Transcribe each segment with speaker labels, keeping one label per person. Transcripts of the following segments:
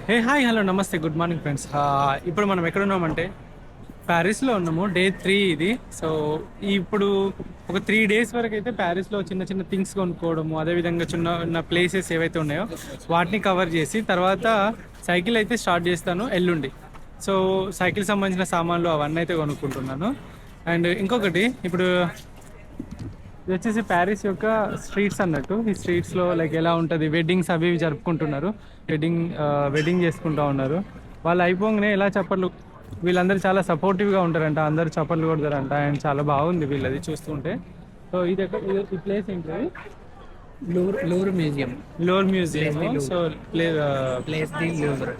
Speaker 1: Hey hi hello నమస్తే good morning friends. ఇప్పుడు మనం ఎక్కడ ఉన్నామంటే ప్యారిస్లో ఉన్నాము. డే 3 ఇది. సో ఇప్పుడు ఒక 3 days వరకు అయితే ప్యారిస్లో చిన్న చిన్న థింగ్స్ కొనుక్కోవడము, అదేవిధంగా చిన్న ప్లేసెస్ ఏవైతే ఉన్నాయో వాటిని కవర్ చేసి తర్వాత సైకిల్ అయితే స్టార్ట్ చేస్తాను ఎల్లుండి. సో సైకిల్ సంబంధించిన సామాన్లు అవన్నీ అయితే కొనుక్కుంటున్నాను. అండ్ ఇంకొకటి ఇప్పుడు ఇది వచ్చేసి ప్యారిస్ యొక్క స్ట్రీట్స్ అన్నట్టు. ఈ స్ట్రీట్స్లో లైక్ ఎలా ఉంటుంది, వెడ్డింగ్స్ అవి ఇవి జరుపుకుంటున్నారు, వెడ్డింగ్ చేసుకుంటూ ఉన్నారు. వాళ్ళు అయిపోగానే ఎలా చప్పట్లు, వీళ్ళందరూ చాలా సపోర్టివ్గా ఉంటారంట, అందరూ చప్పట్లు కొడతారంట. అండ్ చాలా బాగుంది వీళ్ళది చూస్తుంటే. సో ఇది ఈ ప్లేస్ ఏంటి?
Speaker 2: Louvre museum.
Speaker 1: Louvre museum. So play
Speaker 2: place the Louvre.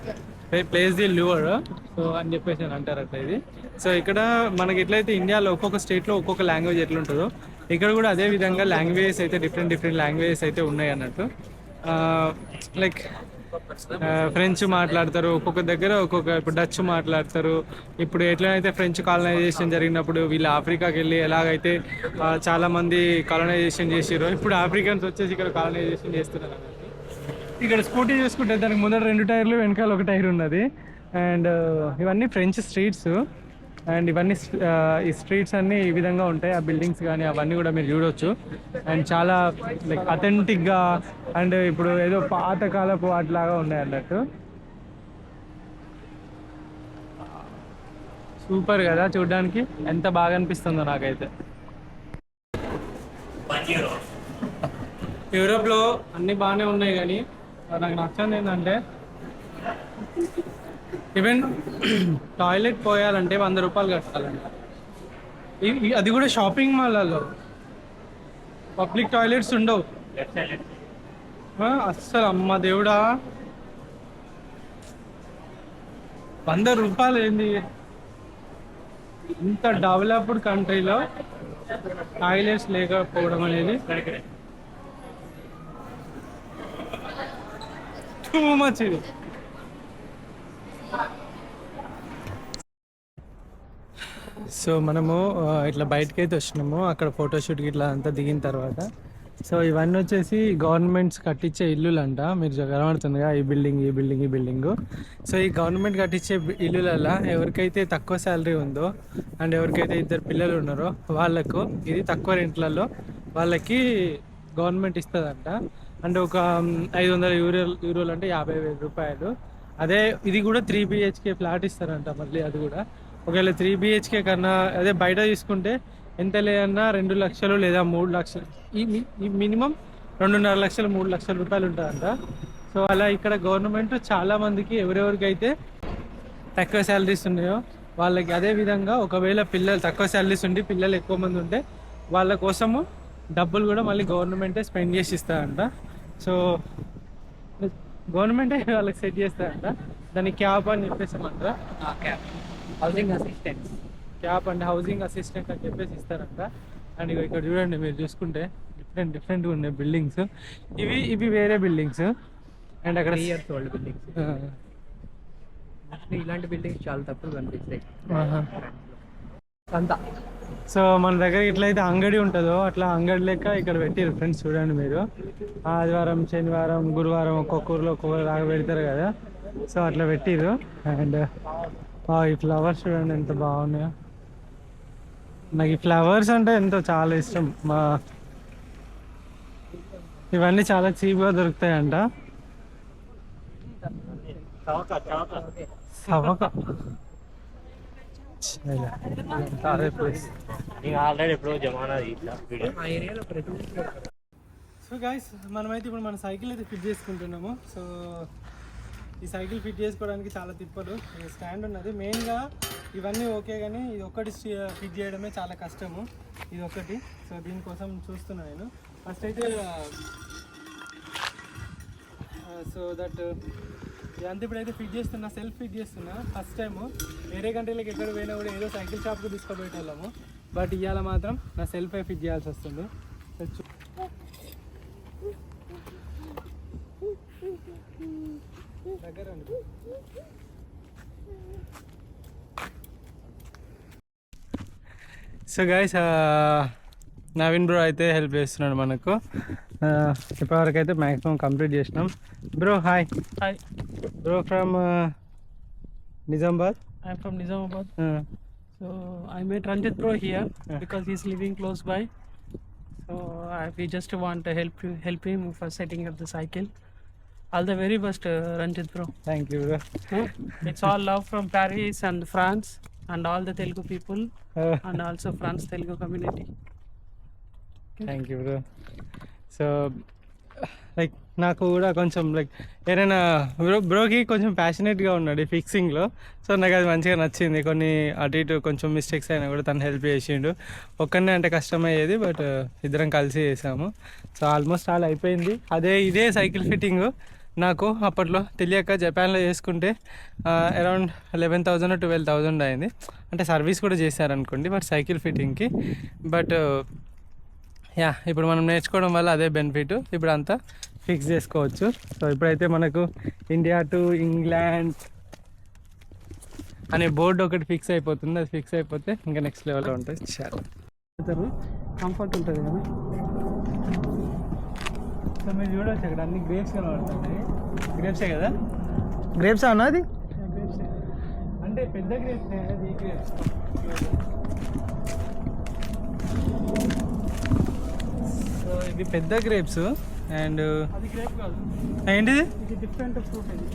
Speaker 1: Place the Louvre so అని చెప్పేసి అని అంటారు అట్లా ఇది. సో ఇక్కడ మనకి ఎట్లయితే ఇండియాలో ఒక్కొక్క స్టేట్లో ఒక్కొక్క లాంగ్వేజ్ ఎట్లుంటుందో ఇక్కడ కూడా అదే విధంగా లాంగ్వేజెస్ అయితే డిఫరెంట్ లాంగ్వేజెస్ అయితే ఉన్నాయి అన్నట్టు. లైక్ ఫ్రెంచ్ మాట్లాడతారు, ఒక్కొక్క దగ్గర ఒక్కొక్క, ఇప్పుడు డచ్ మాట్లాడతారు. ఇప్పుడు ఎట్లయితే ఫ్రెంచ్ కాలనైజేషన్ జరిగినప్పుడు వీళ్ళు ఆఫ్రికాకి వెళ్ళి ఎలాగైతే చాలామంది కాలనైజేషన్ చేసారో ఇప్పుడు ఆఫ్రికన్స్ వచ్చేసి ఇక్కడ కాలనైజేషన్ చేస్తున్నారు అన్నట్టు. ఇక్కడ స్కూటీ చూసుకుంటే దానికి ముందర 2 టైర్లు, వెనకాల 1 టైర్ ఉన్నది. అండ్ ఇవన్నీ ఫ్రెంచ్ స్ట్రీట్స్. అండ్ ఇవన్నీ ఈ స్ట్రీట్స్ అన్నీ ఈ విధంగా ఉంటాయి. ఆ బిల్డింగ్స్ కానీ అవన్నీ కూడా మీరు చూడవచ్చు. అండ్ చాలా లైక్ అథెంటిక్గా, అండ్ ఇప్పుడు ఏదో పాతకాలపు వాటిలాగా ఉన్నాయి అన్నట్టు. సూపర్ కదా చూడడానికి, ఎంత బాగా అనిపిస్తుందో నాకైతే. యూరోప్లో అన్నీ బాగానే ఉన్నాయి కానీ నాకు నచ్చింది ఏంటంటే ఈవెన్ టాయిలెట్ పోయాలంటే 100 రూపాయలు కట్టాలంట. అది కూడా షాపింగ్ మాల్లలో. పబ్లిక్ టాయిలెట్స్ ఉండవు అస్సలు. అమ్మ దేవుడా, 100 రూపాయలు ఏంది? ఇంత డెవలప్డ్ కంట్రీలో టాయిలెట్స్ లేకపోవడం అనేది టూ మచ్ ఇది. సో మనము ఇట్లా బయటకి అయితే వచ్చినాము. అక్కడ ఫోటోషూట్కి ఇట్లా అంతా దిగిన తర్వాత, సో ఇవన్నీ వచ్చేసి గవర్నమెంట్స్ కట్టించే ఇల్లులు అంట. మీరు కనబడుతుందిగా ఈ బిల్డింగ్. సో ఈ గవర్నమెంట్ కట్టించే ఇల్లులలో ఎవరికైతే తక్కువ శాలరీ ఉందో అండ్ ఎవరికైతే 2 పిల్లలు ఉన్నారో వాళ్ళకు ఇది తక్కువ రెంట్లలో వాళ్ళకి గవర్నమెంట్ ఇస్తుందంట. అంటే ఒక 500 యూరోలు అంటే 50,000 రూపాయలు. అదే ఇది కూడా 3 BHK ఫ్లాట్ ఇస్తారంట. మళ్ళీ అది కూడా ఒకవేళ 3 BHK కన్నా అదే బయట తీసుకుంటే ఎంత లేదన్నా 2 లక్షలు లేదా 3 లక్షలు, ఈ మినిమం 2.5 లక్షలు 3 లక్షల రూపాయలు ఉంటుందంట. సో అలా ఇక్కడ గవర్నమెంట్ చాలా మందికి ఎవరెవరికైతే తక్కువ శాలరీస్ ఉన్నాయో వాళ్ళకి, అదే విధంగా ఒకవేళ పిల్లలు తక్కువ శాలరీస్ ఉండి పిల్లలు ఎక్కువ మంది ఉంటే వాళ్ళ కోసము డబ్బులు కూడా మళ్ళీ గవర్నమెంటే స్పెండ్ చేసి ఇస్తారంట. సో గవర్నమెంటే వాళ్ళకి సెట్ చేస్తారంట. దాన్ని క్యాప్ అని చెప్పేసి అంటారా,
Speaker 2: housing assistant.
Speaker 1: Cap and housing assistant అని చెప్పేసి ఇస్తారంట. అండ్ ఇక్కడ చూడండి, మీరు చూసుకుంటే డిఫరెంట్గా ఉన్నాయి బిల్డింగ్స్. ఇవి వేరే బిల్డింగ్స్. అండ్ అక్కడ
Speaker 2: ఇయర్స్ ఓల్డ్ బిల్డింగ్స్. ఇలాంటి బిల్డింగ్స్ చాలా తక్కువ కనిపిస్తాయి అంతా.
Speaker 1: సో మన దగ్గర ఎట్లయితే అంగడి ఉంటుందో అట్లా అంగడి లెక్క ఇక్కడ పెట్టారు ఫ్రెండ్స్. చూడండి మీరు, ఆదివారం, శనివారం, గురువారం ఒక్కొక్క ఊరిలో ఒక్కొక్క లాగా పెడతారు కదా. సో అట్లా పెట్టిరు. అండ్ ఈ ఫ్లవర్స్ చూడండి ఎంత బాగున్నాయో. నాకు ఈ ఫ్లవర్స్ అంటే ఎంతో చాలా ఇష్టం. ఇవన్నీ చాలా చీప్గా దొరుకుతాయంట. సవక సో గైస్, మనమైతే ఇప్పుడు మన సైకిల్ అయితే ఫిట్ చేసుకుంటున్నాము. సో ఈ సైకిల్ ఫిట్ చేసుకోవడానికి చాలా తిప్పలు. స్టాండ్ ఉన్నది మెయిన్గా, ఇవన్నీ ఓకే కానీ ఇది ఒక్కటి ఫిట్ చేయడమే చాలా కష్టము, ఇది ఒకటి. సో దీనికోసం చూస్తున్నాను నేను. ఫస్ట్ అయితే సో దట్ ఇదంతా ఇప్పుడైతే ఫిట్ చేస్తున్నా, సెల్ఫ్ ఫిట్ చేస్తున్నా. ఫస్ట్ టైము వేరే కంట్రీలకు ఎక్కడ పోయినా కూడా ఏదో సైకిల్ షాప్కి తీసుకుపోయేటోళ్ళము, బట్ ఇవాళ మాత్రం నా సెల్ఫే ఫిట్ చేయాల్సి వస్తుంది. దగ్గర సో గైస్, నవీన్ బ్రో అయితే హెల్ప్ చేస్తున్నాడు మనకు. ఇప్పటివరకు అయితే మ్యాక్సిమం కంప్లీట్ చేసినాం. Bro hi.
Speaker 3: Hi,
Speaker 1: bro from Nizamabad.
Speaker 3: I'm from Nizamabad. So I met Ranjit bro here because he's living close by. So we just want to help him for setting up the cycle. All the very best, Ranjit bro.
Speaker 1: Thank you bro.
Speaker 3: It's all love from Paris and France and all the Telugu people and also France Telugu community.
Speaker 1: Thank you bro. So like నాకు కూడా కొంచెం like ఏదైనా బ్రోకి కొంచెం ప్యాషనేట్గా ఉన్నాడు ఈ ఫిక్సింగ్లో. So నాకు అది మంచిగా నచ్చింది. కొన్ని అటు ఇటు కొంచెం మిస్టేక్స్ అయినా కూడా తను హెల్ప్ చేసిండు. ఒక్కనే అంటే కష్టమయ్యేది, బట్ ఇద్దరం కలిసి చేసాము. సో ఆల్మోస్ట్ ఆల్ అయిపోయింది. ఇదే సైకిల్ ఫిట్టింగ్ నాకు అప్పట్లో తెలియక జపాన్లో చేసుకుంటే అరౌండ్ 11,000 or 12,000 అయింది. అంటే సర్వీస్ కూడా చేశారనుకోండి బట్ సైకిల్ ఫిట్టింగ్కి. బట్ యా ఇప్పుడు మనం నేర్చుకోవడం వల్ల అదే బెనిఫిట్. ఇప్పుడు అంతా ఫిక్స్ చేసుకోవచ్చు. సో ఇప్పుడైతే మనకు ఇండియా టు ఇంగ్లాండ్ అనే బోర్డు ఒకటి ఫిక్స్ అయిపోతుంది. అది ఫిక్స్ అయిపోతే ఇంకా నెక్స్ట్ లెవెల్లో ఉంటుంది. చాలా
Speaker 3: కంఫర్ట్ ఉంటుంది కదా.
Speaker 1: సో మీరు చూడవచ్చు అక్కడ అన్ని గ్రేప్స్ కనబడుతున్నాయి. గ్రేప్సే కదా, గ్రేప్స్ అన్నది అంటే పెద్ద గ్రేప్స్ ఈ గ్రేప్స్. సో ఇవి పెద్ద గ్రేప్స్. అండ్
Speaker 3: అది గ్రేప్ కాదు,
Speaker 1: ఏంటిది
Speaker 3: ఇది డిఫరెంట్ ఫ్రూట్. ఇది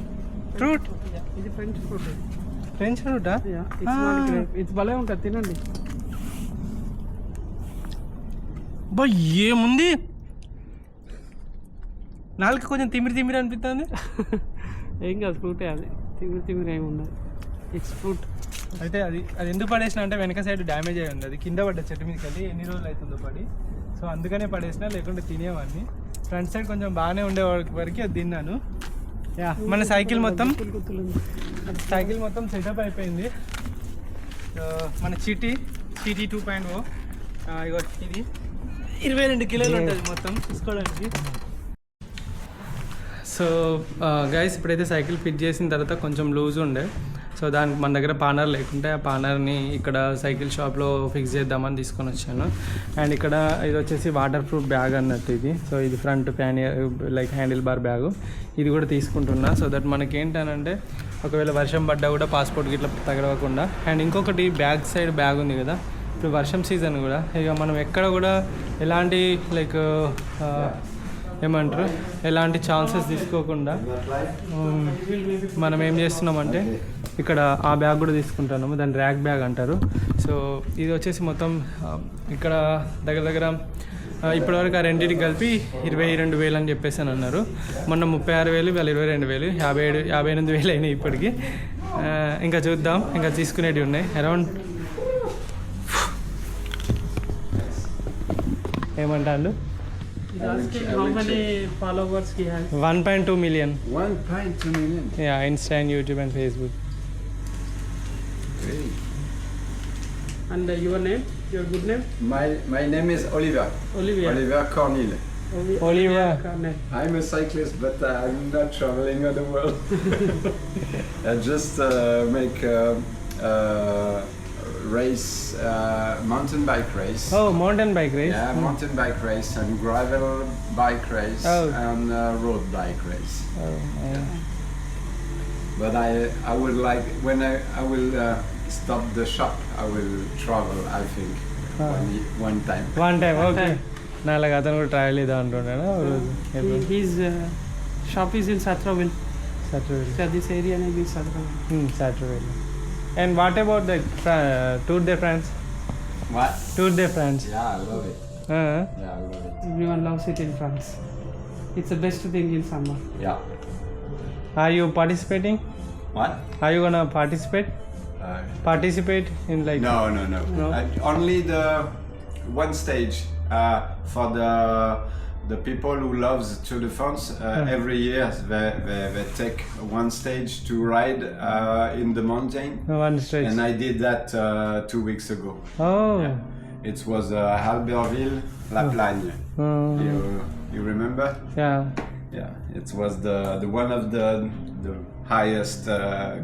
Speaker 1: ఫ్రూట్,
Speaker 3: ఇది ఫ్రెంచ్ ఫ్రూట్.
Speaker 1: ఫ్రెంచ్ ఫ్రూటా?
Speaker 3: It's not grape. ఇట్స్ భలే ఉంటుంది, తినండి.
Speaker 1: బా ఏముంది, నాలుగు కొంచెం తిమిరి తిమిరి అనిపిస్తుంది.
Speaker 3: ఏం కాదు, ఫ్రూటే అది. తిమిరి ఏమి ఉండదు. It's fruit.
Speaker 1: అయితే అది ఎందుకు పడేసిన అంటే వెనక సైడ్ డ్యామేజ్ అయ్యి ఉంది. అది కింద పడ్డ చెట్టు మీదకి వెళ్ళి ఎన్ని రోజులు అవుతుందో పడి. సో అందుకనే పడేసిన, లేకుంటే తినేవాడిని. ఫ్రంట్ సైడ్ కొంచెం బాగానే ఉండే వరకు అది తిన్నాను. యా మన సైకిల్ మొత్తం సెటప్ అయిపోయింది. మన సిటీ 2.0 ఇగో ఇది 22 కిలోలు ఉంటుంది మొత్తం తీసుకోవడానికి. సో గైస్ ఇప్పుడైతే సైకిల్ ఫిట్ చేసిన తర్వాత కొంచెం లూజ్ ఉండే. సో దానికి మన దగ్గర పానర్ లేకుంటే ఆ పానర్ని ఇక్కడ సైకిల్ షాప్లో ఫిక్స్ చేద్దామని తీసుకొని వచ్చాను. అండ్ ఇక్కడ ఇది వచ్చేసి వాటర్ ప్రూఫ్ బ్యాగ్ అన్నట్టు ఇది. సో ఇది front like handle bar bag. ఇది కూడా తీసుకుంటున్నా సో దట్ మనకి ఏంటనంటే ఒకవేళ వర్షం పడ్డా కూడా పాస్పోర్ట్కి ఇట్లా తగలవకుండా. అండ్ ఇంకొకటి బ్యాక్ సైడ్ బ్యాగ్ ఉంది కదా, ఇప్పుడు వర్షం సీజన్ కూడా ఇక మనం ఎక్కడ కూడా ఎలాంటి లైక్ ఏమంటారు ఎలాంటి ఛాన్సెస్ తీసుకోకుండా మనం ఏం చేస్తున్నామంటే ఇక్కడ ఆ బ్యాగ్ కూడా తీసుకుంటున్నాము. దాన్ని ర్యాక్ బ్యాగ్ అంటారు. సో ఇది వచ్చేసి మొత్తం ఇక్కడ దగ్గర ఇప్పటివరకు ఆ రెండింటికి కలిపి 22,000 అని చెప్పేసి అని అన్నారు. మొన్న 36,000, ఇవాళ 22,000, 58,000 అయినాయి ఇప్పటికి. ఇంకా చూద్దాం, ఇంకా తీసుకునేటివి ఉన్నాయి. అరౌండ్ ఏమంటారు
Speaker 3: How many followers he has?
Speaker 1: 1.2 million.
Speaker 4: 1.2 million.
Speaker 1: Yeah, Insta and YouTube and Facebook.
Speaker 4: Great.
Speaker 3: And your name? Your good name?
Speaker 4: My name is Oliver.
Speaker 3: Olivia.
Speaker 4: Oliver Cornille.
Speaker 1: Oliver.
Speaker 3: Cornell.
Speaker 4: I'm a cyclist, but I'm not traveling on the world. I just make race, mountain bike race.
Speaker 1: Oh, mountain bike race.
Speaker 4: Yeah, mountain bike race and gravel bike race and road bike race.
Speaker 1: Oh, yeah.
Speaker 4: But I would like when I will stop the shop. I will travel. I think one time.
Speaker 1: One time, okay. నాలాగా అతను కూడా travel చేద్దాం అంటున్నాడు.
Speaker 3: His shop is in Satraville.
Speaker 1: Saturday.
Speaker 3: So this area name is Satraville.
Speaker 1: Saturday. And what about the Tour de France?
Speaker 4: What?
Speaker 1: Tour de France.
Speaker 4: Yeah, I love it. Yeah, I love it.
Speaker 3: Everyone loves it in France. It's the best thing in summer.
Speaker 4: Yeah.
Speaker 1: Are you participating?
Speaker 4: What?
Speaker 1: Are you gonna participate? Participate in like?
Speaker 4: No.
Speaker 1: No?
Speaker 4: Only the one stage for the people who loves Tour de France. Every year they take one stage to ride in the mountain.
Speaker 1: One stretch.
Speaker 4: And I did that 2 weeks ago.
Speaker 1: Oh.
Speaker 4: Yeah. It was Albertville, La Plagne. You remember?
Speaker 1: Yeah.
Speaker 4: Yeah. It was the one of the the highest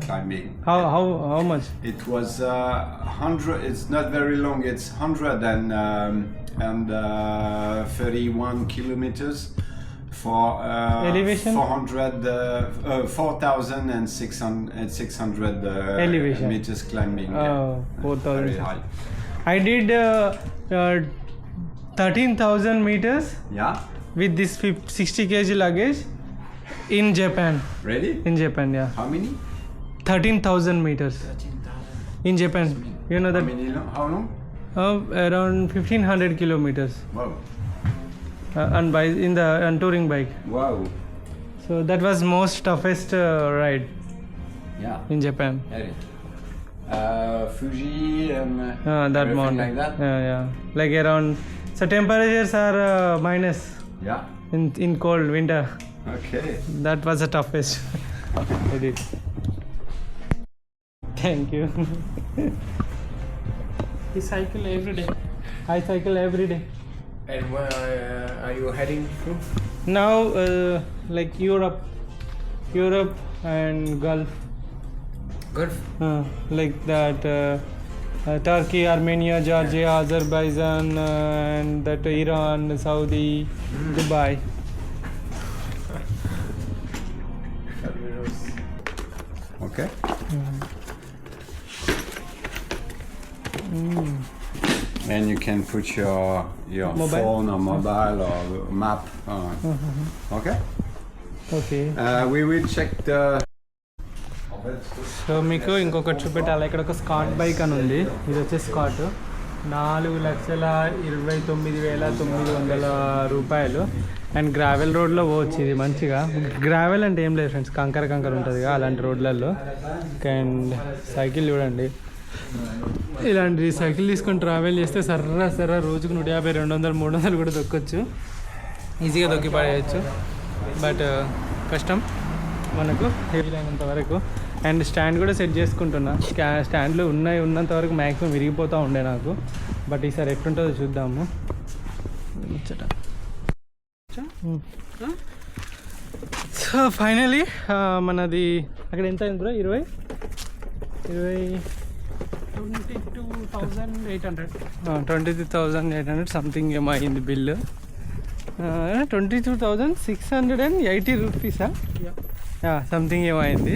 Speaker 4: climbing.
Speaker 1: How much?
Speaker 4: It was 100. It's not very long. It's 131 kilometers for
Speaker 1: elevation.
Speaker 4: 4,600
Speaker 1: elevation
Speaker 4: meters climbing.
Speaker 1: Oh,
Speaker 4: yeah.
Speaker 1: 4,000.
Speaker 4: Very high.
Speaker 1: I did 13,000 meters
Speaker 4: Yeah.
Speaker 1: with this 60 kg luggage in Japan.
Speaker 4: Ready?
Speaker 1: In Japan, yeah.
Speaker 4: How many?
Speaker 1: 13,000 meters in Japan. You know
Speaker 4: How
Speaker 1: that
Speaker 4: many? How long?
Speaker 1: around 1,500 kilometers
Speaker 4: Wow.
Speaker 1: on touring bike.
Speaker 4: Wow.
Speaker 1: So that was most toughest ride
Speaker 4: Yeah.
Speaker 1: in Japan.
Speaker 4: Very. Fuji and
Speaker 1: That
Speaker 4: everything
Speaker 1: mountain.
Speaker 4: like that.
Speaker 1: Yeah. Like around. So temperatures are minus
Speaker 4: Yeah.
Speaker 1: in cold winter.
Speaker 4: Okay.
Speaker 1: That was the toughest. I did. Thank you.
Speaker 3: He cycle every day.
Speaker 1: I cycle every day.
Speaker 2: And where are you heading to?
Speaker 1: Now, like Europe and Gulf,
Speaker 2: Gulf.
Speaker 1: like that, Turkey, Armenia, Georgia, Azerbaijan, and that Iran, Saudi, Dubai.
Speaker 4: Okay. And you can put your
Speaker 1: Mobile?
Speaker 4: phone or mobile or map. Okay.
Speaker 1: Okay.
Speaker 4: We will check the.
Speaker 1: So మీకు ఇంకొకటి చూపెట్టాలి. ఇక్కడ ఒక Scott bike అని ఉంది. ఇది వచ్చేసి Scott 4,29,900 రూపాయలు. అండ్ గ్రావెల్ రోడ్లో పోవచ్చు ఇది మంచిగా. గ్రావెల్ అంటే ఏం లేదు ఫ్రెండ్స్, కంకర ఉంటుంది అలాంటి రోడ్లలో. అండ్ సైకిల్ చూడండి, ఇలాంటి సైకిల్ తీసుకొని ట్రావెల్ చేస్తే సర్రా రోజుకు 150, 200, 300 కూడా దొక్కొచ్చు. ఈజీగా దొక్కి పడేయచ్చు. బట్ కష్టం మనకు వీలైనంత వరకు. అండ్ స్టాండ్ కూడా సెట్ చేసుకుంటున్నా. స్టాండ్లు ఉన్నంత వరకు మ్యాక్సిమం విరిగిపోతూ ఉండే నాకు. బట్ ఈసారి ఎట్లుంటుందో చూద్దాము. సో ఫైనలీ మనది అక్కడ ఎంత అయింది బ్రో? 20
Speaker 3: 22,800.
Speaker 1: 22,800 సంథింగ్ ఏమో అయింది బిల్లు. 22,680 రూపీసా? సంథింగ్ ఏమో అయింది.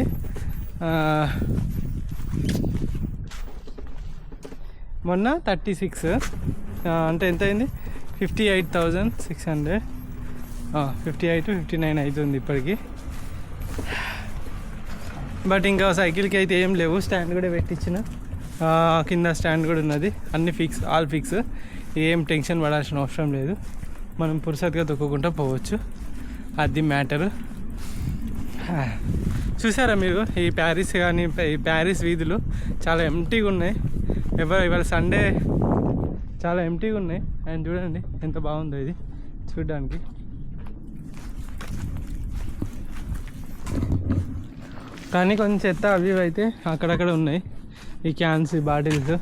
Speaker 1: మొన్న 36 అంటే ఎంత అయింది? 58,600. 58 to 59 అవుతుంది ఇప్పటికి. బట్ ఇంకా సైకిల్కి అయితే ఏం లేవు. స్టాండ్ కూడా పెట్టించిన, కింద స్టాండ్ కూడా ఉన్నది. అన్నీ ఆల్ ఫిక్స్. ఏం టెన్షన్ పడాల్సిన అవసరం లేదు. మనం పురుసత్గా తొక్కుకుంటూ పోవచ్చు. అది మ్యాటరు. చూసారా మీరు ఈ ప్యారిస్ కానీ, ఈ ప్యారిస్ వీధులు చాలా ఎంటీగా ఉన్నాయి. ఇవాళ సండే చాలా ఎంటీగా ఉన్నాయి. అండ్ చూడండి ఎంత బాగుందో ఇది చూడడానికి. కానీ కొంచెం చెత్త అవి అయితే అక్కడక్కడ ఉన్నాయి. ఈ క్యాన్స్, ఈ బాటిల్స్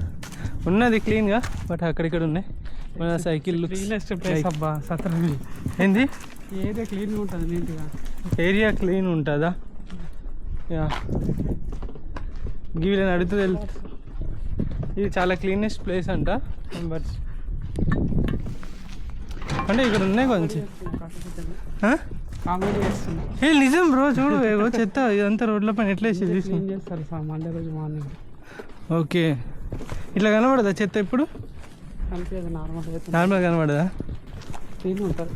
Speaker 1: ఉన్నది క్లీన్గా, బట్ అక్కడిక్కడ ఉన్నాయి. మన సైకిల్
Speaker 3: క్లీనెస్ట్ ప్లేస్ అబ్బా సత్రంగి.
Speaker 1: ఏంది?
Speaker 3: ఏరియా క్లీన్గా ఉంటుంది, నీట్గా.
Speaker 1: ఏరియా క్లీన్ ఉంటుందా? యా, వీళ్ళని అడుగుతూ ఇది చాలా క్లీనెస్ట్ ప్లేస్ అంట. బట్ అంటే ఇక్కడ ఉన్నాయి కొంచెం.
Speaker 3: కామెడీ చేస్తున్నా.
Speaker 1: ఏ నిజం బ్రో, చూడు ఏవో చెత్త ఇదంతా రోడ్ల పైన ఎట్లా వేసేది.
Speaker 3: క్లీన్ చేస్తారు సార్ మండే రోజు మార్నింగ్.
Speaker 1: ఓకే, ఇట్లా కనబడదా చెత్త ఇప్పుడు?
Speaker 3: కనిపించదు,
Speaker 1: నార్మల్ కనబడదా?
Speaker 3: క్లీన్ ఉంటుంది.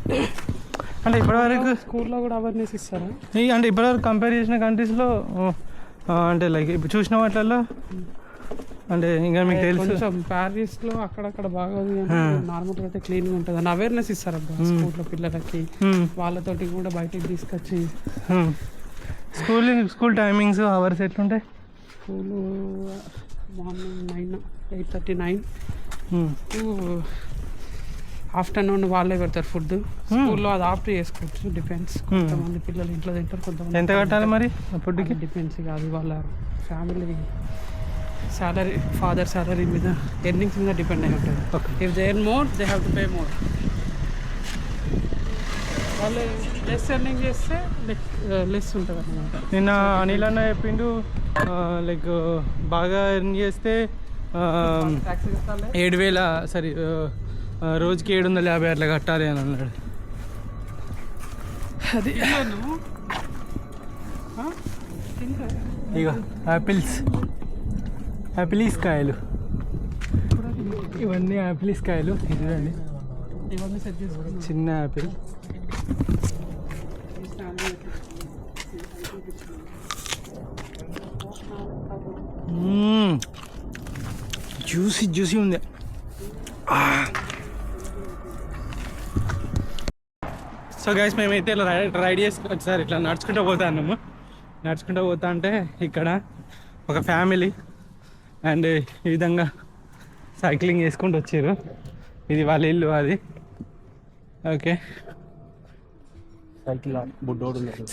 Speaker 1: అంటే ఇప్పటివరకు
Speaker 3: స్కూల్లో కూడా అవేర్నెస్ ఇస్తారా?
Speaker 1: అంటే ఇప్పటివరకు కంపేర్ చేసిన కంట్రీస్లో అంటే లైక్ ఇప్పుడు చూసిన వాటిల్లో అంటే ఇంకా మీకు తెలుసు
Speaker 3: కొంచెం ప్యారిస్లో అక్కడక్కడ బాగా నార్మల్గా అయితే క్లీన్గా ఉంటుంది అని అవేర్నెస్ ఇస్తారు అబ్బా స్కూల్లో పిల్లలకి. వాళ్ళతోటి కూడా బయటికి తీసుకొచ్చి.
Speaker 1: స్కూల్ టైమింగ్స్ అవర్స్ ఎట్లుంటాయి?
Speaker 3: స్కూలు మార్నింగ్ 8:39 టు ఆఫ్టర్నూన్ వాళ్ళే పెడతారు ఫుడ్. స్కూల్లో అది ఆఫ్ చేసుకోవచ్చు, డిపెండ్స్. కొంతమంది పిల్లలు ఇంట్లో తింటారు, కొంతమంది.
Speaker 1: ఎంత కట్టాలి మరి ఫుడ్కి?
Speaker 3: డిపెండ్స్. అది వాళ్ళ ఫ్యామిలీ సాలరీ, ఫాదర్ సాలరీ మీద, ఎర్నింగ్స్ మీద డిపెండ్ అయి ఉంటుంది. If they earn more they have to pay more. వాళ్ళు లెస్ ఎర్నింగ్ చేస్తే లెస్ ఉంటుంది అన్నమాట.
Speaker 1: నిన్న అనిల్ అన్న చెప్పిండు లైక్ బాగా ఎర్న్ చేస్తే
Speaker 3: ట్యాక్సీ కట్టాలి.
Speaker 1: 7,000 సారీ రోజుకి 750 అట్లా కట్టాలి అని అన్నాడు. అది
Speaker 3: నువ్వు
Speaker 1: ఇక యాపిల్స్ కాయలు, ఇవన్నీ యాపిల్స్ కాయలు. ఇదిగండి
Speaker 3: ఇవన్నీ సెట్ చేసుకున్నాం.
Speaker 1: చిన్న యాపిల్. జ్యూసీ ఉంది. సో గైస్ మేమైతే ఇలా రైడ్ చేసుకుని వచ్చారు. ఇట్లా నడుచుకుంటూ పోతా అంటే ఇక్కడ ఒక ఫ్యామిలీ అండ్ ఈ విధంగా సైక్లింగ్ చేసుకుంటూ వచ్చారు. ఇది వాళ్ళ ఇల్లు. అది ఓకే.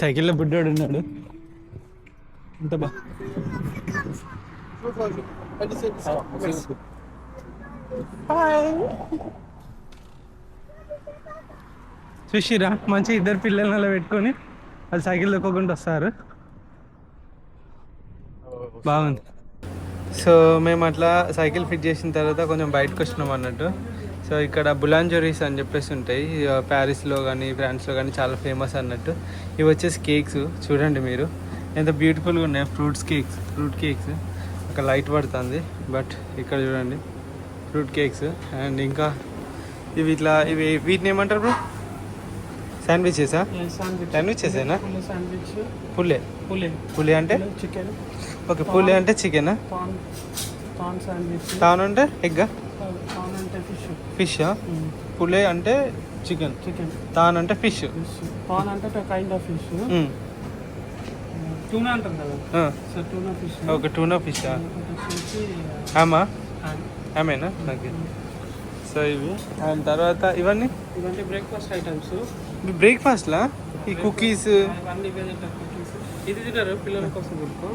Speaker 1: సైకిల్లో బుడ్డోడు ఉన్నాడు. అంత బా చూసిరా మంచి ఇద్దరు పిల్లల్ని అలా పెట్టుకొని వాళ్ళు సైకిల్ తొక్కకుండా వస్తారు. బాగుంది. సో మేము అట్లా సైకిల్ ఫిట్ చేసిన తర్వాత కొంచెం బయటకు వచ్చినాం అన్నట్టు. సో ఇక్కడ బులాంజరీస్ అని చెప్పేసి ఉంటాయి. ప్యారిస్లో కానీ ఫ్రాన్స్లో కానీ చాలా ఫేమస్ అన్నట్టు. ఇవి వచ్చేసి కేక్స్ చూడండి మీరు ఎంత బ్యూటిఫుల్గా ఉన్నాయి. ఫ్రూట్ కేక్స్ అక్కడ లైట్ పడుతుంది. బట్ ఇక్కడ చూడండి ఫ్రూట్ కేక్స్. అండ్ ఇంకా ఇవి వీటిని ఏమంటారు బ్రో? శాండ్విచెసా? శాండ్విచెసేనా? పులి అంటే
Speaker 3: చికెన్.
Speaker 1: ఓకే, పులి అంటే చికెనా?
Speaker 3: తాన్ శాండ్విచ్.
Speaker 1: తాన్ అంటే ఎగ్గా?
Speaker 3: తాన్ అంటే
Speaker 1: ఫిష్. పులి అంటే చికెన్. తాన్ అంటే ఫిష్.
Speaker 3: తాన్ అంటే కైండ్ ఆఫ్ ఫిష్. టూనా అంటారు కదా. So tuna fish.
Speaker 1: Okay, tuna fish. ఆమెనా? ఓకే. సో ఇవి అండ్ తర్వాత ఇవన్నీ
Speaker 3: బ్రేక్ఫాస్ట్ ఐటమ్స్.
Speaker 1: బ్రేక్ఫాస్ట్లా ఈ కుకీస్
Speaker 3: ఇవన్నీ కుకీస్. ఇది తింటారు పిల్లల కోసం కొడుకో.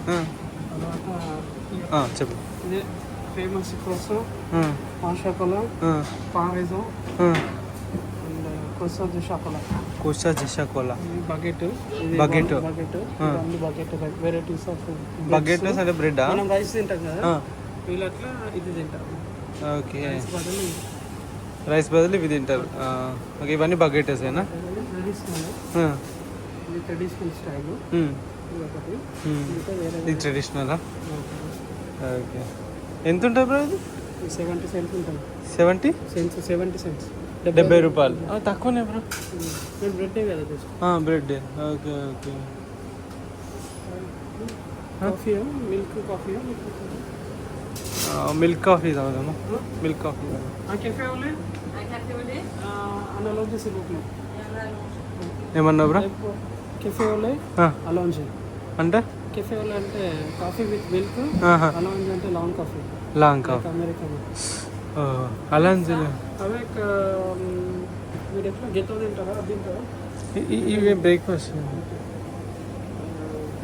Speaker 1: చెప్పు.
Speaker 3: ఇది ఫేమస్ క్రోసో, పాషాకోలా, పారేజో అండ్ కోసా ది షాకోలా. బకెట్. వెరైటీస్ ఆఫ్
Speaker 1: బకెట్ అంటే బ్రెడ్.
Speaker 3: మనం రైస్ తింటాం కదా, వీళ్ళు అట్లా ఇది తింటారు.
Speaker 1: ఓకే, రైస్ బదులు ఇవి తింటారు. ఓకే, ఇవన్నీ బకెటేసేనా?
Speaker 3: Traditional style.
Speaker 1: ఇది ట్రెడిషనలా? ఓకే. ఎంత ఉంటుంది బ్రో ఇది?
Speaker 3: 70 cents ఉంటుంది.
Speaker 1: 70
Speaker 3: cents.
Speaker 1: 70 రూపాయలు. తక్కువనే బ్రో.
Speaker 3: బ్రెడ్డే కదా.
Speaker 1: Bread. Okay.
Speaker 3: Coffee,
Speaker 1: milk coffee తాగుదాము. Milk coffee. ఏమన్నా బ్రో?
Speaker 3: కెఫే ఓలే అలోంజ్
Speaker 1: అంటే?
Speaker 3: కెఫే ఓలే అంటే కాఫీ విత్ మిల్క్. అలోంజ్ అంటే లాంగ్ కాఫీ. అమెరికన్.
Speaker 1: అలోంజ్
Speaker 3: అవే మీరు ఎట్లా గెతో తింటారా? అది తింటారా?
Speaker 1: ఇవి బ్రేక్ఫాస్ట్.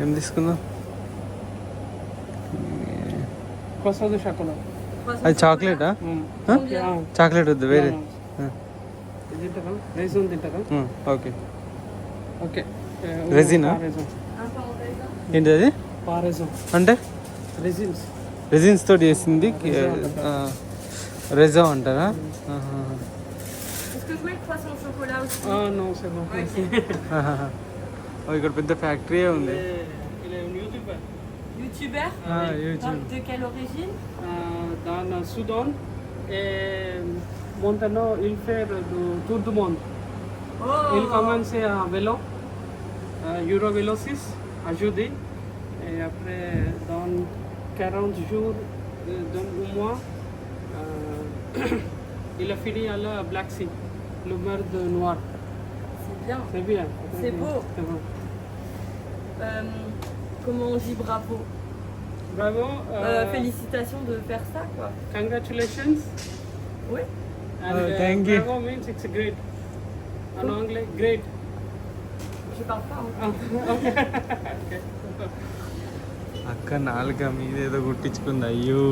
Speaker 1: ఏం తీసుకుందాం?
Speaker 3: కోసా ది షాకోలా.
Speaker 1: అది చాక్లెటా? చాక్లెట్ వద్దు, వేరే.
Speaker 3: తింటారా? రైజన్ తింటారా?
Speaker 1: ఓకే. రెజినా? ఏంటి అది?
Speaker 3: పారెజో
Speaker 1: అంటే రెజిన్స్ తోటి చేసింది. రెజో అంటారా? ఇక్కడ పెద్ద ఫ్యాక్టరీ ఉంది.
Speaker 5: YouTuber de quelle origine?
Speaker 3: Dans le Soudan. Et maintenant, il fait le tour du monde.
Speaker 5: Oh.
Speaker 3: Il commence à vélo, Eurovélo 6, à jeudi. Et après, dans 40 jours, dans un mois, il a fini à la Black Sea, le mer de Noir.
Speaker 5: C'est bien.
Speaker 3: C'est bien.
Speaker 5: C'est beau.
Speaker 3: C'est beau.
Speaker 5: Comment on dit bravo?
Speaker 3: Bravo.
Speaker 5: Félicitations de faire ça, quoi.
Speaker 3: Congratulations.
Speaker 5: Oui.
Speaker 3: And
Speaker 1: thank you.
Speaker 3: Bravo means it's great. En anglais, great.
Speaker 5: Je parle pas.
Speaker 3: Okay.
Speaker 1: అక్క నాలుక మీద ఏదో కుట్టించుకుంది. అయ్యో.